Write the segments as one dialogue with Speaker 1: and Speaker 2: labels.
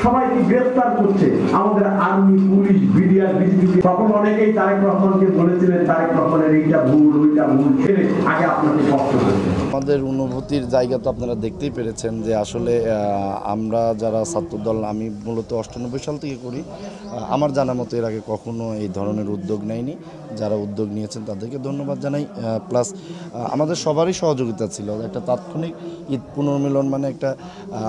Speaker 1: সবাইকে গ্রেফতার করছে আমাদের আর্মি, পুলিশ, বিডিআর, বিজিবি। তখন অনেকেই তারেক রহমানকে বলেছিলেন তারেক রহমানের এইটা ভুল, ওইটা ভুল, ছেড়ে আগে আপনাকে কষ্ট করছে।
Speaker 2: আমাদের অনুভূতির জায়গা তো আপনারা দেখতেই পেরেছেন যে আসলে আমরা যারা ছাত্রদল, আমি মূলত 98 সাল থেকে করি, আমার জানা মতো এর আগে কখনো এই ধরনের উদ্যোগ নেয়নি। যারা উদ্যোগ নিয়েছেন তাদেরকে ধন্যবাদ জানাই। প্লাস আমাদের সবারই সহযোগিতা ছিল। একটা তাৎক্ষণিক ঈদ পুনর্মিলন মানে একটা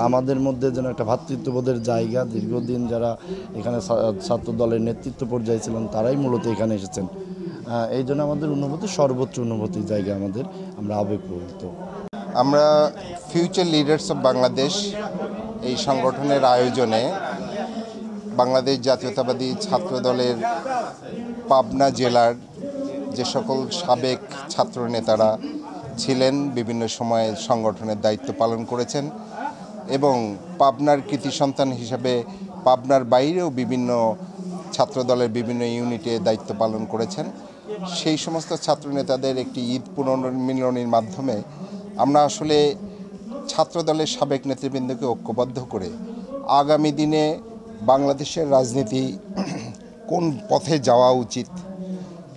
Speaker 2: আমাদের মধ্যে যেন একটা ভ্রাতৃত্ববোধের জায়গা। দীর্ঘদিন যারা এখানে ছাত্রদলের নেতৃত্ব পর্যায়ে ছিলেন তারাই মূলত এখানে এসেছেন। এই জন্য আমাদের অনুভূতি সর্বোচ্চ অনুভূতির জায়গা আমাদের, আমরা আবেগপ্রবৃত্ত।
Speaker 3: আমরা ফিউচার লিডার্স অফ বাংলাদেশ এই সংগঠনের আয়োজনে বাংলাদেশ জাতীয়তাবাদী ছাত্রদলের পাবনা জেলার যে সকল সাবেক ছাত্র নেতারা ছিলেন, বিভিন্ন সময়ে সংগঠনের দায়িত্ব পালন করেছেন এবং পাবনার কৃতি সন্তান হিসাবে পাবনার বাইরেও বিভিন্ন ছাত্রদলের বিভিন্ন ইউনিটে দায়িত্ব পালন করেছেন, সেই সমস্ত ছাত্রনেতাদের একটি ঈদ পুনর্মিলনীর মাধ্যমে আমরা আসলে ছাত্রদলের সাবেক নেতৃবৃন্দকে ঐক্যবদ্ধ করে আগামী দিনে বাংলাদেশের রাজনীতি কোন পথে যাওয়া উচিত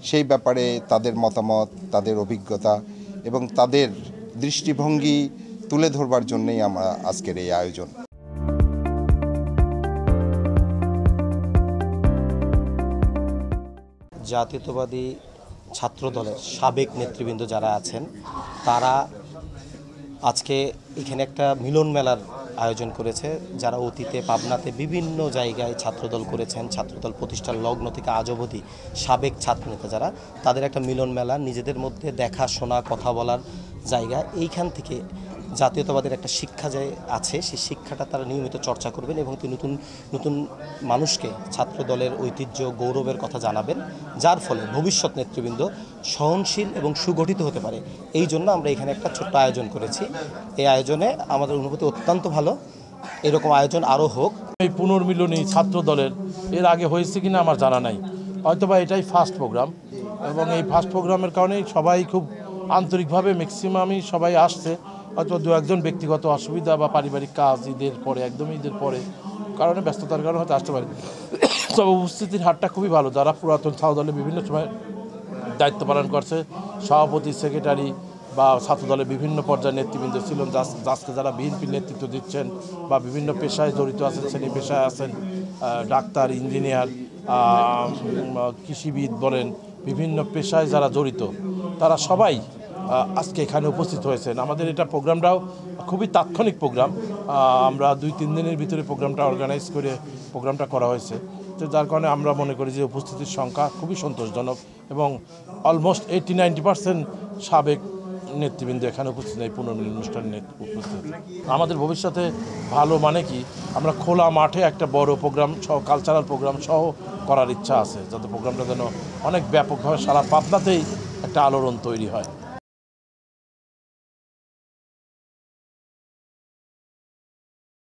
Speaker 3: সেই ব্যাপারে তাদের মতামত, তাদের অভিজ্ঞতা এবং তাদের দৃষ্টিভঙ্গি তুলে ধরবার জন্যই আমরা আজকের এই আয়োজন।
Speaker 4: জাতীয়তাবাদী ছাত্রদলের সাবেক নেতৃবৃন্দ যারা আছেন তারা আজকে এখানে একটা মিলন মেলার আয়োজন করেছে। যারা অতীতে পাবনাতে বিভিন্ন জায়গায় ছাত্রদল করেছেন, ছাত্রদল প্রতিষ্ঠার লগ্ন থেকে আজ অবধি সাবেক ছাত্রনেতা যারা, তাদের একটা মিলন মেলা, নিজেদের মধ্যে দেখা শোনা কথা বলার জায়গা। এইখান থেকে জাতীয়তাবাদের একটা শিক্ষা যে আছে, সেই শিক্ষাটা তারা নিয়মিত চর্চা করবেন এবং নতুন নতুন মানুষকে ছাত্রদলের ঐতিহ্য গৌরবের কথা জানাবেন, যার ফলে ভবিষ্যৎ নেতৃবৃন্দ সহনশীল এবং সুগঠিত হতে পারে। এই জন্য আমরা এখানে একটা ছোট্ট আয়োজন করেছি। এই আয়োজনে আমাদের অনুভূতি অত্যন্ত ভালো। এরকম আয়োজন আরও হোক।
Speaker 5: এই পুনর্মিলনী ছাত্রদলের এর আগে হয়েছে কিনা আমার জানা নাই, হয়তোবা এটাই ফার্স্ট প্রোগ্রাম এবং এই ফার্স্ট প্রোগ্রামের কারণেই সবাই খুব আন্তরিকভাবে ম্যাক্সিমামই সবাই আসছে। হয়তো দু একজন ব্যক্তিগত অসুবিধা বা পারিবারিক কাজ ঈদের পরে, একদম ঈদের পরে কারণে, ব্যস্ততার কারণে হয়তো আসতে পারে। তবে উপস্থিতির হারটা খুবই ভালো। যারা পুরাতন ছাত্রদলে বিভিন্ন সময় দায়িত্ব পালন করছে, সভাপতি, সেক্রেটারি বা ছাত্রদলের বিভিন্ন পর্যায়ের নেতৃবৃন্দ ছিলেন, আজকে যারা বিএনপির নেতৃত্ব দিচ্ছেন বা বিভিন্ন পেশায় জড়িত আছেন, শ্রেণী পেশায় আছেন, ডাক্তার, ইঞ্জিনিয়ার, কৃষিবিদ বলেন, বিভিন্ন পেশায় যারা জড়িত তারা সবাই আজকে এখানে উপস্থিত হয়েছেন। আমাদের এটা প্রোগ্রামটাও খুবই তাৎক্ষণিক প্রোগ্রাম। আমরা 2-3 দিনের ভিতরে প্রোগ্রামটা অর্গানাইজ করে প্রোগ্রামটা করা হয়েছে, তো যার কারণে আমরা মনে করি যে উপস্থিতির সংখ্যা খুবই সন্তোষজনক এবং অলমোস্ট 80-90% সাবেক নেতৃবৃন্দ এখানে উপস্থিত নেই পুনর্মিলন অনুষ্ঠানে উপস্থিত। আমাদের ভবিষ্যতে ভালো মানে কি, আমরা খোলা মাঠে একটা বড় প্রোগ্রাম সহ, কালচারাল প্রোগ্রাম সহ করার ইচ্ছা আছে, যাতে প্রোগ্রামটা যেন অনেক ব্যাপকভাবে সারা পাবনাতেই একটা আলোড়ন তৈরি হয়।